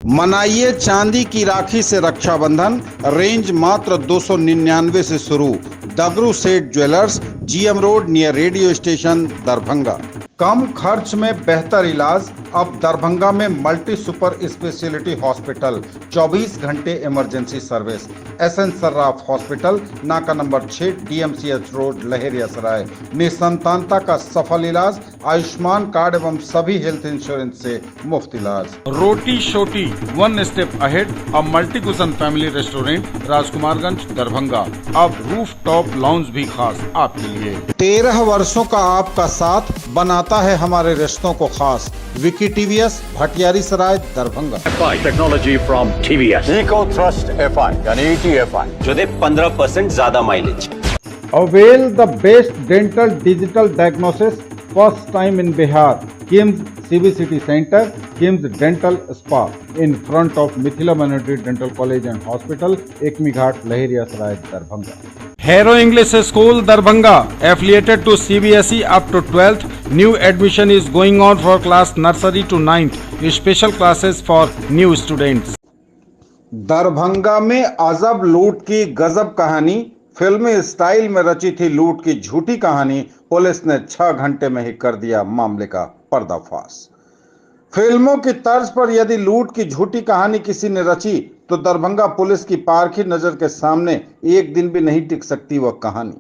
मनाइए चांदी की राखी से रक्षाबंधन, रेंज मात्र 299 से शुरू। Dagru Seth jewellers, GM road near radio station, Darbhanga. कम खर्च में बेहतर इलाज अब दरभंगा में मल्टी सुपर स्पेशलिटी हॉस्पिटल, 24 घंटे emergency service. SN Sarraf hospital, नाका नंबर 6, डीएमसीएच रोड, लहेरियासराय। निसंतानता का सफल इलाज, आयुष्मान कार्ड एवं सभी हेल्थ इंश्योरेंस से मुफ्त इलाज। रोटी शोटी, वन स्टेप अहेड, अब multi cushion family restaurant, Rajkumarganj, Darbhanga. अब रूफ टॉप लाउंज भी खास आपके लिए। 13 वर्षों का आपका साथ बनाता है हमारे रिश्तों को खास। Vicky TVS, Bhatiyari Sarai, Darbhanga. Technology from TVS, eco thrust FI यानी ईटीएफआई, जो दे 15% ज्यादा mileage. Avail the best dental digital diagnosis, first time in Bihar. KIMS CBCT Center, KIMS Dental Spa, in front of Mithila Minority Dental College and Hospital, Ekmi Ghat, Lahiriyasaray, Darbhanga. Hero English School, Darbhanga, affiliated to CBSE up to 12th. New admission is going on for class nursery to 9th. Special classes for new students. Darbhanga में अजब लूट की गजब कहानी, फिल्मी style में रची थी लूट की झूठी कहानी। पुलिस ने 6 घंटे में ही कर दिया मामले का पर्दाफाश। फिल्मों की तर्ज पर यदि लूट की झूठी कहानी किसी ने रची तो दरभंगा पुलिस की पारखी नजर के सामने एक दिन भी नहीं टिक सकती वह कहानी।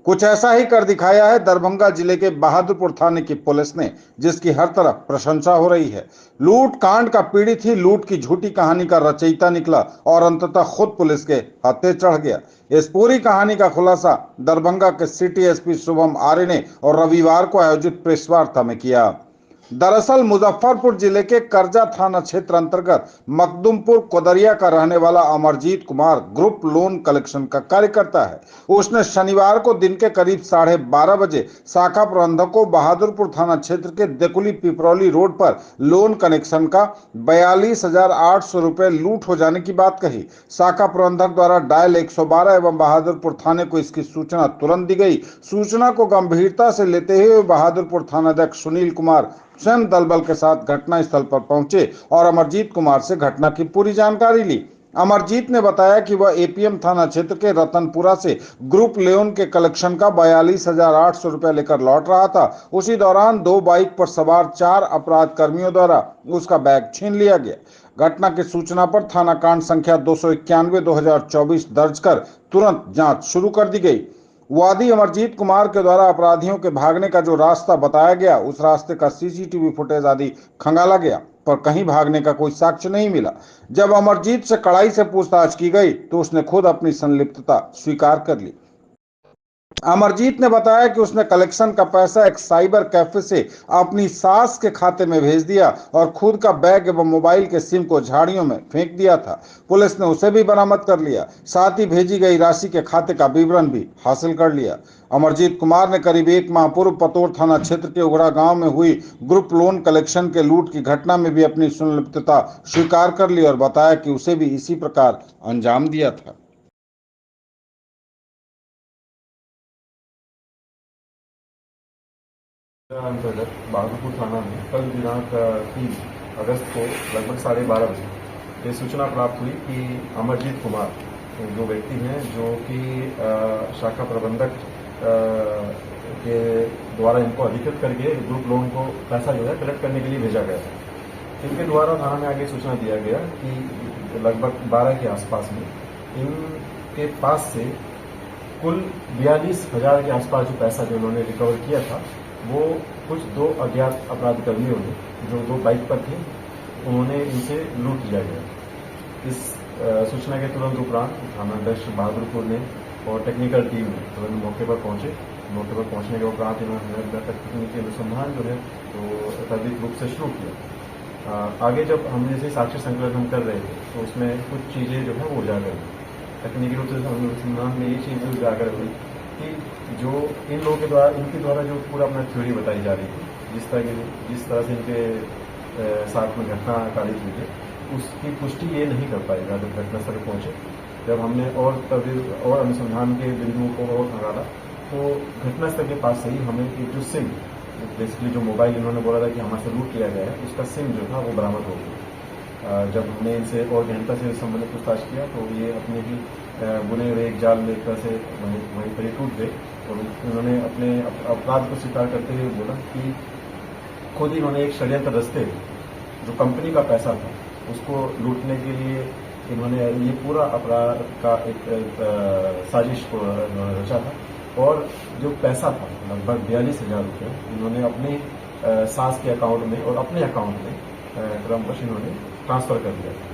कुछ ऐसा ही कर दिखाया है दरभंगा जिले के बहादुरपुर थाने की पुलिस ने, जिसकी हर तरफ प्रशंसा हो रही है। लूट कांड का पीड़ित ही लूट की झूठी कहानी का रचयिता निकला और अंततः खुद पुलिस के हत्थे चढ़ गया। इस पूरी कहानी का खुलासा दरभंगा के सिटी एसपी शुभम आर्य ने और रविवार को आयोजित प्रेस वार्ता में किया। दरअसल मुजफ्फरपुर जिले के करजा थाना क्षेत्र अंतर्गत मखदुमपुर कोदरिया का रहने वाला Amarjeet Kumar group loan collection का कार्य करता है। उसने शनिवार को दिन के करीब 12:30 बजे शाखा प्रबंधक को बहादुरपुर थाना क्षेत्र के देकुली पिपरौली रोड पर लोन कनेक्शन का 42,800 रुपए लूट हो जाने की बात कही। शाखा प्रबंधक द्वारा डायल 112 एवं बहादुरपुर थाने को इसकी सूचना तुरंत दी गई। सूचना को गंभीरता से लेते हुए बहादुरपुर थानाध्यक्ष सुनील कुमार स्वयं दलबल के साथ घटनास्थल पर पहुंचे और अमरजीत कुमार से घटना की पूरी जानकारी ली। अमरजीत ने बताया कि वह एपीएम थाना क्षेत्र के रतनपुरा से ग्रुप लोन के कलेक्शन का 42,800 रुपए लेकर लौट रहा था। उसी दौरान 2 बाइक पर सवार 4 अपराध कर्मियों द्वारा उसका बैग छीन लिया गया। घटना की सूचना पर थाना कांड संख्या 291/2024 दर्ज कर तुरंत जांच शुरू कर दी गई। वादी अमरजीत कुमार के द्वारा अपराधियों के भागने का जो रास्ता बताया गया, उस रास्ते का सीसीटीवी फुटेज आदि खंगाला गया, पर कहीं भागने का कोई साक्ष्य नहीं मिला। जब अमरजीत से कड़ाई से पूछताछ की गई तो उसने खुद अपनी संलिप्तता स्वीकार कर ली। अमरजीत ने बताया कि उसने कलेक्शन का पैसा एक साइबर कैफे से अपनी सास के खाते में भेज दिया और खुद का बैग एवं मोबाइल के सिम को झाड़ियों में फेंक दिया था। पुलिस ने उसे भी बरामद कर लिया, साथ ही भेजी गई राशि के खाते का विवरण भी हासिल कर लिया। अमरजीत कुमार ने करीब 1 माह पूर्व पतोर थाना क्षेत्र के उगड़ा गांव में हुई ग्रुप लोन कलेक्शन के लूट की घटना में भी अपनी संलिप्तता स्वीकार कर ली और बताया कि उसे भी इसी प्रकार अंजाम दिया था। अंतर्गत बहादुरपुर थाना में कल दिनांक 3 अगस्त को लगभग 12:30 बजे ये सूचना प्राप्त हुई कि अमरजीत कुमार जो व्यक्ति हैं, जो कि शाखा प्रबंधक के द्वारा इनको अधिकृत करके ग्रुप लोन को पैसा जो है कलेक्ट करने के लिए भेजा गया था। इनके द्वारा थाना में आगे सूचना दिया गया कि लगभग 12 के आसपास में इनके पास से कुल 42,000 के आसपास जो पैसा जो उन्होंने रिकवर किया था, वो कुछ 2 अज्ञात अपराध कर्मियों ने जो 2 बाइक पर थे, उन्होंने इनसे लूट लिया गया। इस सूचना के तुरंत उपरांत थानाध्यक्ष बहादुरपुर ने और टेक्निकल टीम ने तुरंत मौके पर पहुंचे। मौके पर पहुंचने के उपरांत इन्होंने तकनीकी अनुसंधान जो है तो तदीक रूप से शुरू किया। आगे जब हम जैसे साक्ष्य संकलन हम कर रहे थे तो उसमें कुछ चीज़ें जो है वो उजागर हुई। तकनीकी रूप से अनुसंधान में ये चीज़ उजागर हुई कि जो इन लोगों के द्वारा इनके द्वारा जो पूरा अपना थ्योरी बताई जा रही थी जिस तरह से इनके साथ में घटना कारित हुई है, उसकी पुष्टि ये नहीं कर पाएगा जब घटनास्थल पर पहुंचे। जब हमने और अनुसंधान के बिंदुओं को और खंगाला तो घटनास्थल के पास से ही हमें एक जो सिम, बेसिकली जो मोबाइल इन्होंने बोला था कि हमारे से लूट किया गया है, उसका सिम जो था वो बरामद हो गया। जब हमने इनसे और गहनता से संबंधित पूछताछ किया तो ये अपने ही बुने हुए एक जाल में एक तरह से वहीं पर ही टूट गए और उन्होंने अपने अपराध को स्वीकार करते हुए बोला कि खुद इन्होंने एक षड्यंत्र रचते जो कंपनी का पैसा था उसको लूटने के लिए इन्होंने ये पूरा अपराध का एक साजिश को रचा था और जो पैसा था लगभग 42,000 रुपये इन्होंने अपने सास के अकाउंट में और अपने अकाउंट में क्रमवश इन्होंने ट्रांसफर कर दिया था।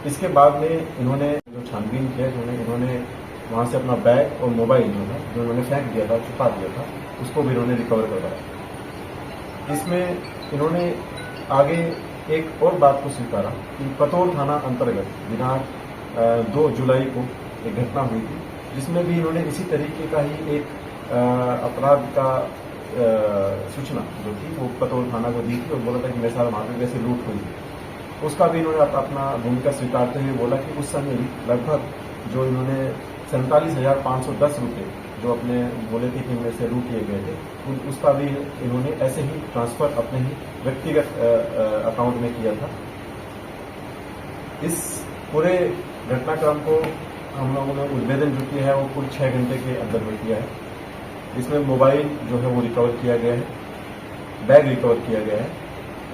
इसके बाद में इन्होंने जो छानबीन किया इन्होंने वहाँ से अपना बैग और मोबाइल जो इन्होंने फेंक दिया था, छुपा दिया था, उसको भी इन्होंने रिकवर करवाया। इसमें इन्होंने आगे एक और बात को स्वीकारा कि पतोर थाना अंतर्गत दिनांक 2 जुलाई को एक घटना हुई थी जिसमें भी इन्होंने इसी तरीके का ही एक अपराध का सूचना जो थी वो पतोर थाना को दी थी और बोला था कि मेरे साथ वहाँ पे वैसे लूट हुई थी। उसका भी इन्होंने अपना भूमिका स्वीकारते हुए बोला कि उस समय भी लगभग जो इन्होंने 47,510 रुपये जो अपने बोले थे कि इनमें से लूट किए गए थे उसका भी इन्होंने ऐसे ही ट्रांसफर अपने ही व्यक्तिगत अकाउंट में किया था। इस पूरे घटनाक्रम को हम लोगों ने उद्भेदन जो किया है वो कुल 6 घंटे के अंदर में किया है। इसमें मोबाइल जो है वो रिकवर किया गया है, बैग रिकवर किया गया है,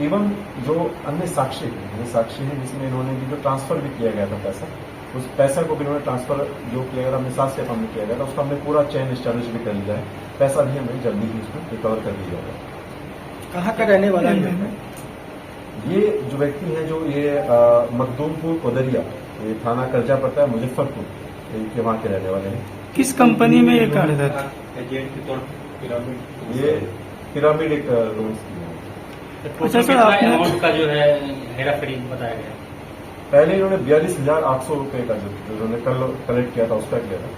इवन जो अन्य साक्ष्य हैं जिसमें इन्होंने भी जो ट्रांसफर भी किया गया था पैसा, उस पैसा को भी इन्होंने ट्रांसफर जो किया गया अपने सास के अकाउंट में किया गया था उसका हमने पूरा चेन एस्टैब्लिश भी कर लिया है। पैसा भी हमें जल्दी ही उसमें रिकवर कर दिया जाएगा। कहाँ का रहने वाला है ये जो व्यक्ति है जो ये मखदूमपुर कोदरिया, ये थाना कर्जा पड़ता है मुजफ्फरपुर के वहाँ के रहने वाले हैं। किस कंपनी में ये कार्यरत? ये पिरामिड एक लोन स्कीम है। अच्छा सर, आपने अमाउंट का जो है हेराफेरी बताया गया, पहले इन्होंने 42,800 रुपये का जो इन्होंने कलेक्ट किया था उसका किया था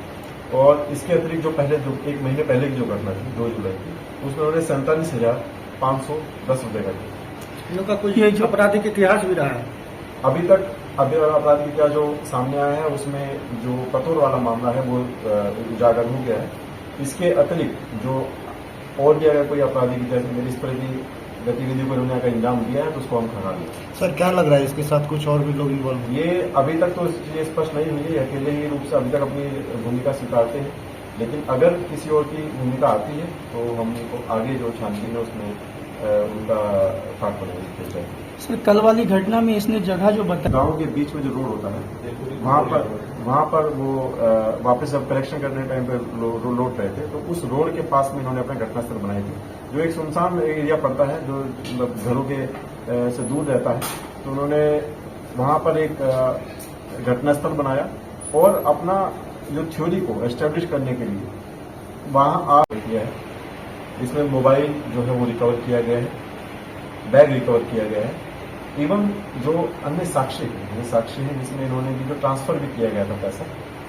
और इसके अतिरिक्त जो पहले जो 1 महीने पहले की जो घटना थी 2 जुलाई की उसमें उन्होंने 47,510 रुपये का किया। इनका कुछ ये जो आपराधिक इतिहास भी रहा है अभी तक आपराधिक इतिहास जो सामने आया है उसमें जो पतोर वाला मामला है वो उजागर हो गया है। इसके अतिरिक्त जो और भी अगर कोई आपराधिक इतिहास में इस तरह की गतिविधि को इन्होंने अगर इंजाम दिया है तो उसको हम खंगा लें। सर क्या लग रहा है इसके साथ कुछ और भी लोग इन्वॉल्व हैं? ये अभी तक तो ये स्पष्ट नहीं हुई है, अकेले ही रूप से अभी तक अपनी भूमिका स्वीकारते हैं, लेकिन अगर किसी और की भूमिका आती है तो हमको आगे जो छानबीन है उसमें उनका फाक बनाएंगे चाहिए। सर कल वाली घटना में इसने जगह जो बताया गाँव के बीच में जो रोड होता है वहाँ पर वो वापस जब कलेक्शन करने टाइम पे लौट रहे थे तो उस रोड के पास में इन्होंने अपना घटनास्थल बनाई थी जो एक सुनसान एरिया पड़ता है जो घरों के से दूर रहता है। तो उन्होंने वहाँ पर एक घटनास्थल बनाया और अपना जो थ्योरी को एस्टेब्लिश करने के लिए वहाँ आ किया है। इसमें मोबाइल जो है वो रिकवर किया गया है, बैग रिकवर किया गया है, इवन जो अन्य साक्ष्य हैं जिसमें इन्होंने भी जो ट्रांसफर भी किया गया था पैसा,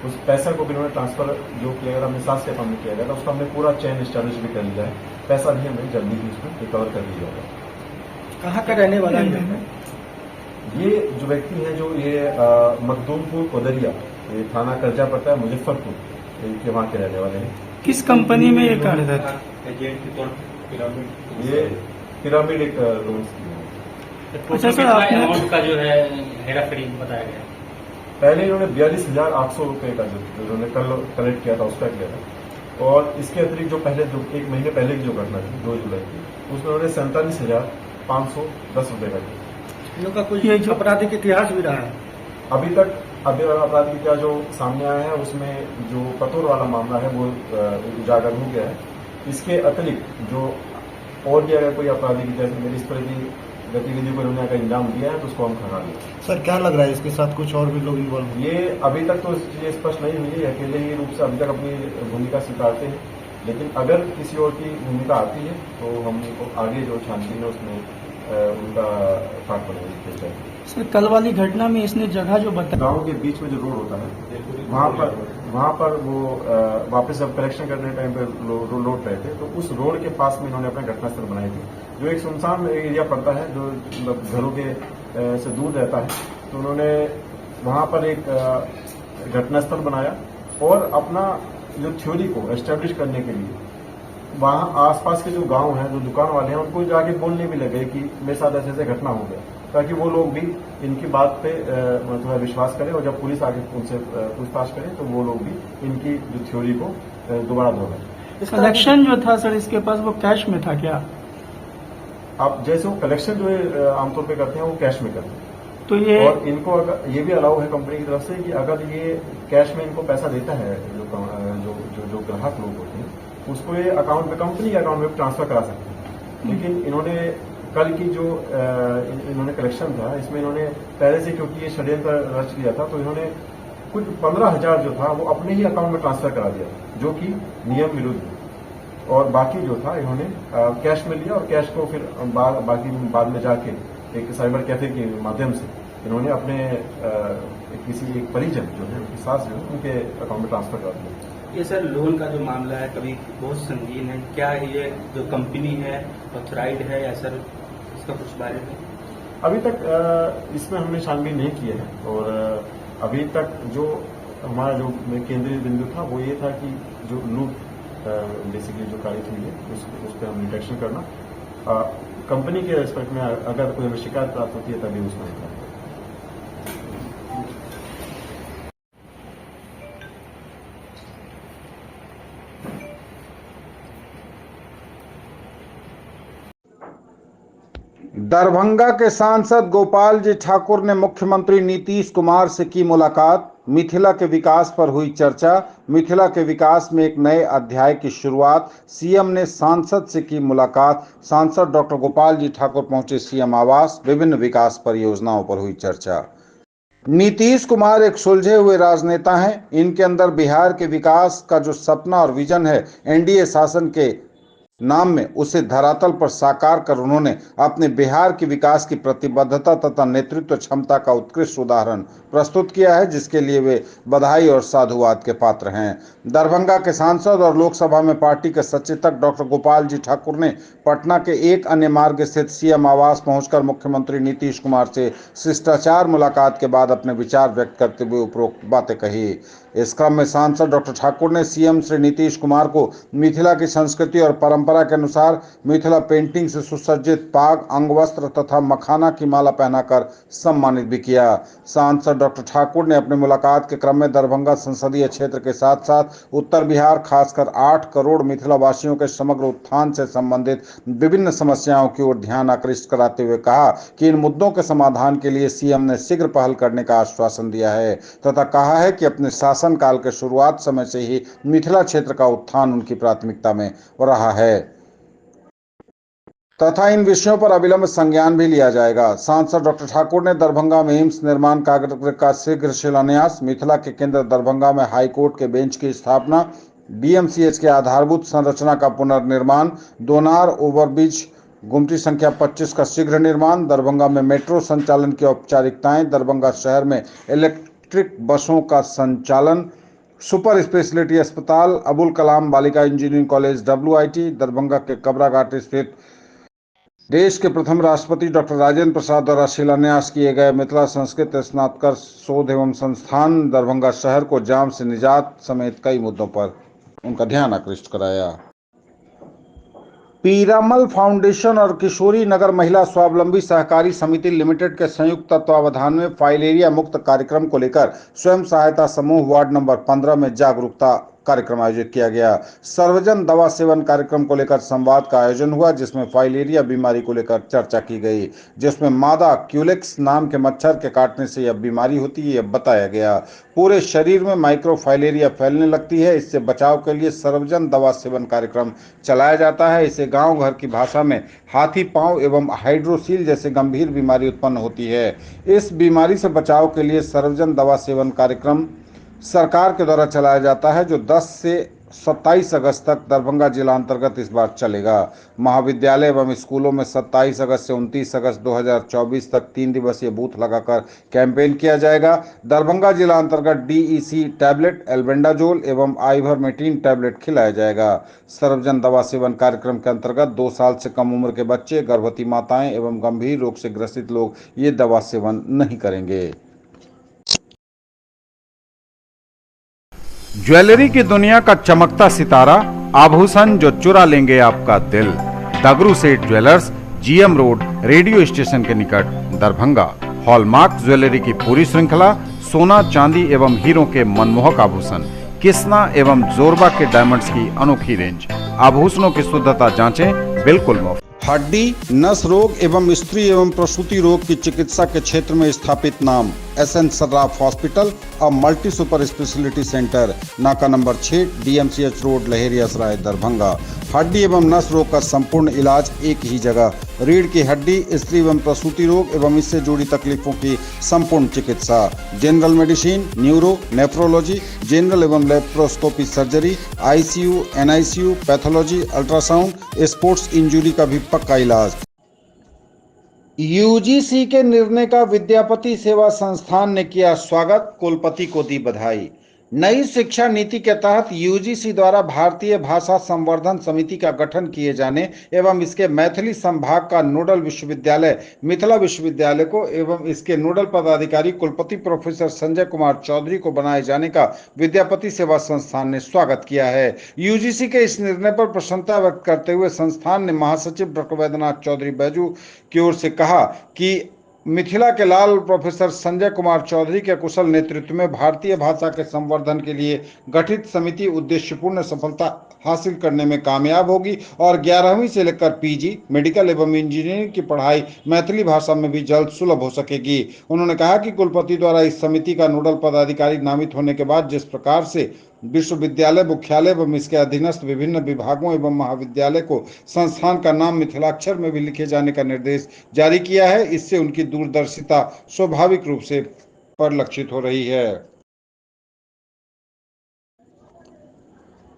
उस पैसा को भी इन्होंने ट्रांसफर जो किया गया था अपने सास के अकाउंट में किया गया था उसका हमने पूरा चेन एस्टैब्लिश भी कर लिया है। पैसा भी हमें जल्दी ही उसमें रिकवर कर दिया जाएगा। कहाँ का रहने वाला है? ये जो व्यक्ति है जो ये मखदूमपुर कोदरिया, ये थाना कर्जा पड़ता है मुजफ्फरपुर के वहाँ के रहने वाले हैं। किस कंपनी में ये कार्यरत? ये पिरामिड एक लोन स्कीम है। अच्छा सर, आपने अमाउंट का जो है हेराफेरी बताया गया, पहले इन्होंने 42,800 रुपये का जो इन्होंने कलेक्ट किया था उसका किया था और इसके अतिरिक्त जो पहले जो 1 महीने पहले की जो घटना थी 2 जुलाई की उसमें उन्होंने 47,510 रुपये का किया। इनका कुछ ये जो आपराधिक इतिहास भी रहा है अभी तक आपराधिक इतिहास जो सामने आया है उसमें जो पतोर वाला मामला है वो उजागर हो गया है। इसके अतिरिक्त जो और भी अगर कोई आपराधिक इतिहास में इस तरह की गतिविधि को इन्होंने अगर इंजाम दिया है तो उसको हम खंगा लें। सर क्या लग रहा है इसके साथ कुछ और भी लोग इन्वॉल्व हैं? ये अभी तक तो ये स्पष्ट नहीं हुई है, अकेले ही रूप से अभी तक अपनी भूमिका स्वीकारते हैं, लेकिन अगर किसी और की भूमिका आती है तो हमको आगे जो छानबीन है उसमें उनका ठाट बनाई। सर कल वाली घटना में इसने जगह जो बताया, गांव के बीच में जो रोड होता है वहाँ पर वो वापस अब कलेक्शन करने टाइम पे लौट रहे थे, तो उस रोड के पास में इन्होंने अपना घटनास्थल बनाई थी, जो एक सुनसान एरिया पड़ता है, जो घरों के से दूर रहता है। तो उन्होंने वहाँ पर एक घटनास्थल बनाया और अपना जो थ्योरी को एस्टेब्लिश करने के लिए वहाँ आसपास के जो गांव हैं, जो दुकान वाले हैं, उनको जाके बोलने भी लगे कि मेरे साथ ऐसे ऐसे घटना हो गया, ताकि वो लोग भी इनकी बात पे मतलब विश्वास करें, और जब पुलिस आगे उनसे पूछताछ करे तो वो लोग भी इनकी जो थ्योरी को दोबारा दोहराएं। कलेक्शन जो था सर इसके पास वो कैश में था क्या? अब जैसे वो कलेक्शन जो है आमतौर पे करते हैं वो कैश में करते हैं, तो ये और इनको अगर ये भी अलाउ है कंपनी की तरफ से कि अगर ये कैश में इनको पैसा देता है जो ग्राहक लोग होते हैं, उसको ये अकाउंट में, कंपनी के अकाउंट में ट्रांसफर करा सकते हैं। लेकिन इन्होंने कल की जो इन्होंने कलेक्शन था, इसमें इन्होंने पहले से, क्योंकि ये षड्यंत्र रच लिया था, तो इन्होंने कुछ 15,000 जो था वो अपने ही अकाउंट में ट्रांसफर करा दिया, जो कि नियम विरुद्ध है, और बाकी जो था इन्होंने कैश में लिया, और कैश को फिर बाद में जाके एक साइबर कैफे के माध्यम से इन्होंने अपने किसी एक परिजन जो है, उनकी सास जो है, उनके अकाउंट में ट्रांसफर कर दिया। ये सर लोन का जो मामला है कभी बहुत संगीन है, क्या ये जो कंपनी है ऑथराइज्ड है या सर इसका कुछ बारे में? अभी तक इसमें हमने छानबीन नहीं की है, और अभी तक जो हमारा जो केंद्रीय बिंदु था वो ये था कि जो लूट बेसिकली जो कारित हुई है उस पर हम डिटेक्शन करना, कंपनी के रेस्पेक्ट में अगर कोई हमें शिकायत प्राप्त होती है तभी उसमें होता है। दरभंगा के सांसद गोपाल जी ठाकुर ने मुख्यमंत्री नीतीश कुमार से की मुलाकात। मिथिला के विकास पर हुई चर्चा। मिथिला के विकास में एक नए अध्याय की शुरुआत। सीएम ने सांसद से की मुलाकात। सांसद डॉक्टर गोपाल जी ठाकुर पहुंचे सीएम आवास। विभिन्न विकास परियोजनाओं पर हुई चर्चा। नीतीश कुमार एक सुलझे हुए राजनेता हैं। इनके अंदर बिहार के विकास का जो सपना और विजन है एनडीए शासन के नाम में, उसे धरातल पर साकार कर उन्होंने अपने बिहार के विकास की प्रतिबद्धता तथा नेतृत्व क्षमता का उत्कृष्ट उदाहरण प्रस्तुत किया है, जिसके लिए वे बधाई और साधुवाद के पात्र हैं। दरभंगा के सांसद और लोकसभा में पार्टी के सचेतक डॉक्टर गोपाल जी ठाकुर ने पटना के एक अन्य मार्ग स्थित सीएम आवास पहुंचकर मुख्यमंत्री नीतीश कुमार से शिष्टाचार मुलाकात के बाद अपने विचार व्यक्त करते हुए उपरोक्त बातें कही। इस क्रम में सांसद डॉक्टर ठाकुर ने सीएम श्री नीतीश कुमार को मिथिला की संस्कृति और परंपरा के अनुसार मिथिला पेंटिंग से सुसज्जित पाग, अंगवस्त्र तथा मखाना की माला पहनाकर सम्मानित भी किया। सांसद डॉक्टर ठाकुर ने अपनी मुलाकात के क्रम में दरभंगा संसदीय क्षेत्र के साथ साथ उत्तर बिहार, खासकर 8 करोड़ मिथिला वासियों के समग्र उत्थान से संबंधित विभिन्न समस्याओं की ओर ध्यान आकृष्ट कराते हुए कहा कि इन मुद्दों के समाधान के लिए सीएम ने शीघ्र पहल करने का आश्वासन दिया है तथा कहा है कि अपने शासन काल के शुरुआत समय से ही मिथिला क्षेत्र का उत्थान उनकी प्राथमिकता में रहा है तथा इन विषयों पर अविलंब संज्ञान भी लिया जाएगा। सांसद डॉक्टर ठाकुर ने दरभंगा में एम्स निर्माण कार्य का शीघ्र शिलान्यास, मिथिला के केंद्र दरभंगा में हाईकोर्ट के बेंच की स्थापना, डीएमसीएच के आधारभूत संरचना का पुनर्निर्माण, दोनार ओवरब्रिज गुमटी संख्या 25 का शीघ्र निर्माण, दरभंगा में मेट्रो संचालन की औपचारिकताएं, दरभंगा शहर में इलेक्ट्रिक बसों का संचालन, सुपर स्पेशलिटी अस्पताल, अबुल कलाम बालिका इंजीनियरिंग कॉलेज WIT, दरभंगा के कबराघाट स्थित देश के प्रथम राष्ट्रपति डॉक्टर राजेंद्र प्रसाद द्वारा शिलान्यास किए गए मिथिला संस्कृत स्नातक शोध एवं संस्थान, दरभंगा शहर को जाम से निजात समेत कई मुद्दों पर उनका ध्यान आकृष्ट कराया। पीरामल फाउंडेशन और किशोरी नगर महिला स्वावलंबी सहकारी समिति लिमिटेड के संयुक्त तत्वावधान में फाइलेरिया मुक्त कार्यक्रम को लेकर स्वयं सहायता समूह वार्ड नंबर 15 में जागरूकता कार्यक्रम आयोजित किया गया। सर्वजन दवा सेवन कार्यक्रम को लेकर संवाद का आयोजन हुआ, जिसमें फाइलेरिया बीमारी को लेकर चर्चा की गई, जिसमें मादा क्यूलेक्स नाम के मच्छर के काटने से यह बीमारी होती है, यह बताया गया। पूरे शरीर में माइक्रोफाइलेरिया फैलने लगती है। इससे बचाव के लिए सर्वजन दवा सेवन कार्यक्रम चलाया जाता है। इसे गांव घर की भाषा में हाथी पांव एवं हाइड्रोसील जैसे गंभीर बीमारी उत्पन्न होती है। इस बीमारी से बचाव के लिए सर्वजन दवा सेवन कार्यक्रम सरकार के द्वारा चलाया जाता है, जो 10 से 27 अगस्त तक दरभंगा जिला अंतर्गत इस बार चलेगा। महाविद्यालय एवं स्कूलों में 27 अगस्त से 29 अगस्त 2024 तक 3 दिवसीय बूथ लगाकर कैंपेन किया जाएगा। दरभंगा जिला अंतर्गत DEC टैबलेट, एल्बेंडाजोल एवं आइवरमेक्टिन टैबलेट खिलाया जाएगा। सर्वजन दवा सेवन कार्यक्रम के अंतर्गत 2 साल से कम उम्र के बच्चे, गर्भवती माताएं एवं गंभीर रोग से ग्रसित लोग ये दवा सेवन नहीं करेंगे। ज्वेलरी की दुनिया का चमकता सितारा, आभूषण जो चुरा लेंगे आपका दिल। दगरू Seth jewellers, GM road, radio station के निकट, दरभंगा। हॉलमार्क ज्वेलरी की पूरी श्रृंखला, सोना, चांदी एवं हीरों के मनमोहक आभूषण, किस्ना एवं जोरबा के डायमंड्स की अनोखी रेंज। आभूषणों की शुद्धता जांचें, बिल्कुल मुफ्त। हड्डी, नस रोग एवं स्त्री एवं प्रसूति रोग की चिकित्सा के क्षेत्र में स्थापित नाम SN Sarraf hospital, a multi super speciality centre, नाका number 6, DMCH road, Laheriasarai, Darbhanga. हड्डी एवं नस रोग का संपूर्ण इलाज एक ही जगह। रीढ़ की हड्डी, स्त्री एवं प्रसूति रोग एवं इससे जुड़ी तकलीफों की संपूर्ण चिकित्सा। General medicine, neuro, nephrology, general एवं laparoscopy surgery, ICU, NICU, pathology, ultrasound, sports injury का भी पक्का इलाज। UGC के निर्णय का विद्यापति सेवा संस्थान ने किया स्वागत, कुलपति को दी बधाई। नई शिक्षा नीति के तहत UGC द्वारा भारतीय भाषा संवर्धन समिति का गठन किए जाने एवं इसके मैथिली संभाग का नोडल विश्वविद्यालय मिथिला विश्वविद्यालय को एवं इसके नोडल पदाधिकारी कुलपति प्रोफेसर संजय कुमार चौधरी को बनाए जाने का विद्यापति सेवा संस्थान ने स्वागत किया है। UGC के इस निर्णय पर प्रसन्नता व्यक्त करते हुए संस्थान ने महासचिव डॉक्टर वैद्यनाथ चौधरी बैजू की ओर से कहा कि मिथिला के लाल प्रोफेसर संजय कुमार चौधरी के कुशल नेतृत्व में भारतीय भाषा के संवर्धन के लिए गठित समिति उद्देश्यपूर्ण सफलता हासिल करने में कामयाब होगी और 11वीं से लेकर PG, मेडिकल एवं इंजीनियरिंग की पढ़ाई मैथिली भाषा में भी जल्द सुलभ हो सकेगी। उन्होंने कहा कि कुलपति द्वारा इस समिति का नोडल पदाधिकारी नामित होने के बाद जिस प्रकार से विश्वविद्यालय मुख्यालय एवं इसके अधीनस्थ विभिन्न विभागों एवं महाविद्यालय को संस्थान का नाम मिथिलाक्षर में भी लिखे जाने का निर्देश जारी किया है, इससे उनकी दूरदर्शिता स्वाभाविक रूप से परिलक्षित हो रही है।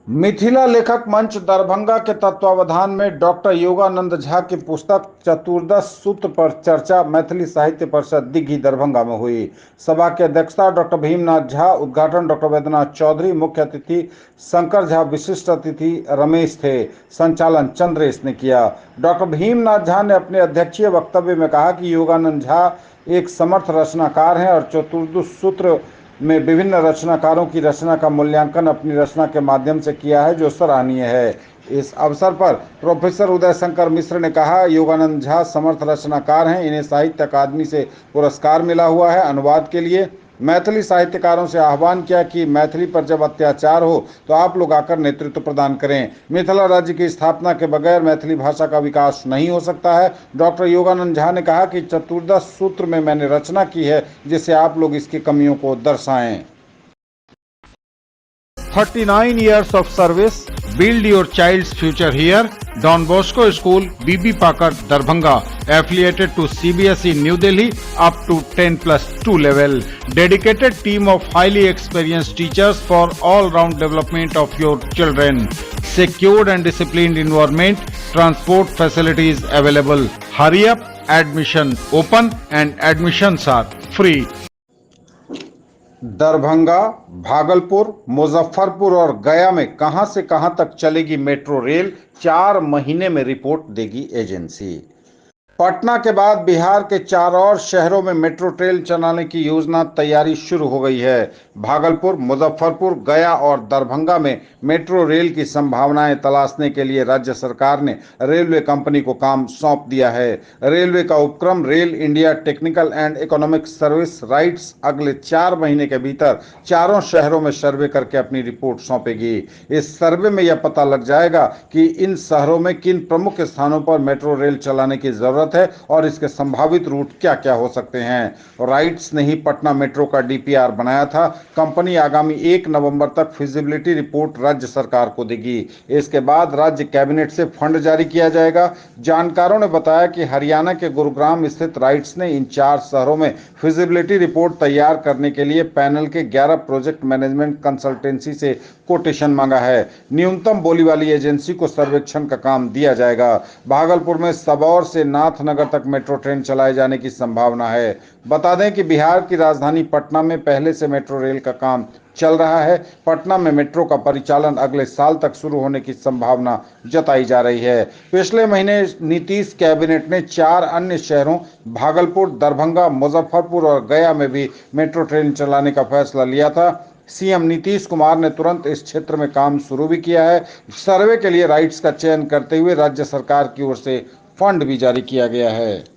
मिथिला लेखक मंच दरभंगा के तत्वावधान में डॉक्टर योगानंद झा की पुस्तक चतुर्दश सूत्र पर चर्चा मैथिली साहित्य परिषद दिग्घी दरभंगा में हुई। सभा की अध्यक्षता डॉक्टर भीमनाथ झा, उद्घाटन डॉक्टर वैद्यनाथ चौधरी, मुख्य अतिथि शंकर झा, विशिष्ट अतिथि रमेश थे, संचालन चंद्रेश ने किया। डॉक्टर भीमनाथ झा ने अपने अध्यक्षीय वक्तव्य में कहा कि योगानंद झा एक समर्थ रचनाकार हैं और चतुर्दश सूत्र में विभिन्न रचनाकारों की रचना का मूल्यांकन अपनी रचना के माध्यम से किया है, जो सराहनीय है। इस अवसर पर प्रोफेसर उदय शंकर मिश्र ने कहा, योगानंद झा समर्थ रचनाकार हैं, इन्हें साहित्य अकादमी से पुरस्कार मिला हुआ है। अनुवाद के लिए मैथिली साहित्यकारों से आह्वान किया कि मैथिली पर जब अत्याचार हो तो आप लोग आकर नेतृत्व प्रदान करें। मिथिला राज्य की स्थापना के बगैर मैथिली भाषा का विकास नहीं हो सकता है। डॉक्टर योगानंद झा ने कहा कि चतुर्दश सूत्र में मैंने रचना की है, जिससे आप लोग इसकी कमियों को दर्शाएं। 39 years of service, build your child's future here. Don Bosco School, BB Pakar, Darbhanga, affiliated to CBSE New Delhi up to 10+2 level. Dedicated team of highly experienced teachers for all-round development of your children. Secured and disciplined environment, transport facilities available. Hurry up, admission open and admissions are free. Darbhanga, Bhagalpur, Muzaffarpur और गया में कहां से कहां तक चलेगी metro rail, 4 महीने में रिपोर्ट देगी एजेंसी। पटना के बाद बिहार के 4 और शहरों में मेट्रो ट्रेन चलाने की योजना तैयारी शुरू हो गई है। भागलपुर, मुजफ्फरपुर, गया और दरभंगा में मेट्रो रेल की संभावनाएं तलाशने के लिए राज्य सरकार ने रेलवे कंपनी को काम सौंप दिया है। रेलवे का उपक्रम rail India technical and economic service rights अगले 4 महीने के भीतर चारों शहरों में सर्वे करके अपनी रिपोर्ट सौंपेगी। इस सर्वे में यह पता लग जाएगा कि इन शहरों में किन प्रमुख स्थानों पर मेट्रो रेल चलाने की जरूरत जरूरत है और इसके संभावित रूट क्या क्या हो सकते हैं। राइट्स ने ही पटना मेट्रो का डीपीआर बनाया था। कंपनी आगामी 1 नवंबर तक फिजिबिलिटी रिपोर्ट राज्य सरकार को देगी। इसके बाद राज्य कैबिनेट से फंड जारी किया जाएगा। जानकारों ने बताया कि हरियाणा के गुरुग्राम स्थित राइट्स ने इन 4 शहरों में फिजिबिलिटी रिपोर्ट तैयार करने के लिए पैनल के 11 प्रोजेक्ट मैनेजमेंट कंसल्टेंसी से कोटेशन मांगा है। न्यूनतम बोली वाली एजेंसी को सर्वेक्षण का काम दिया जाएगा। भागलपुर में सबौर से नाथनगर तक मेट्रो ट्रेन चलाए जाने की संभावना है। बता दें कि बिहार की राजधानी पटना में पहले से मेट्रो रेल का काम चल रहा है। पटना में मेट्रो का परिचालन अगले साल तक शुरू होने की संभावना जताई जा रही है। पिछले महीने नीतीश कैबिनेट ने 4 अन्य शहरों भागलपुर, दरभंगा, मुजफ्फरपुर और गया में भी मेट्रो ट्रेन चलाने का फैसला लिया था। सीएम नीतीश कुमार ने तुरंत इस क्षेत्र में काम शुरू भी किया है। सर्वे के लिए राइट्स का चयन करते हुए राज्य सरकार की ओर से फंड भी जारी किया गया है।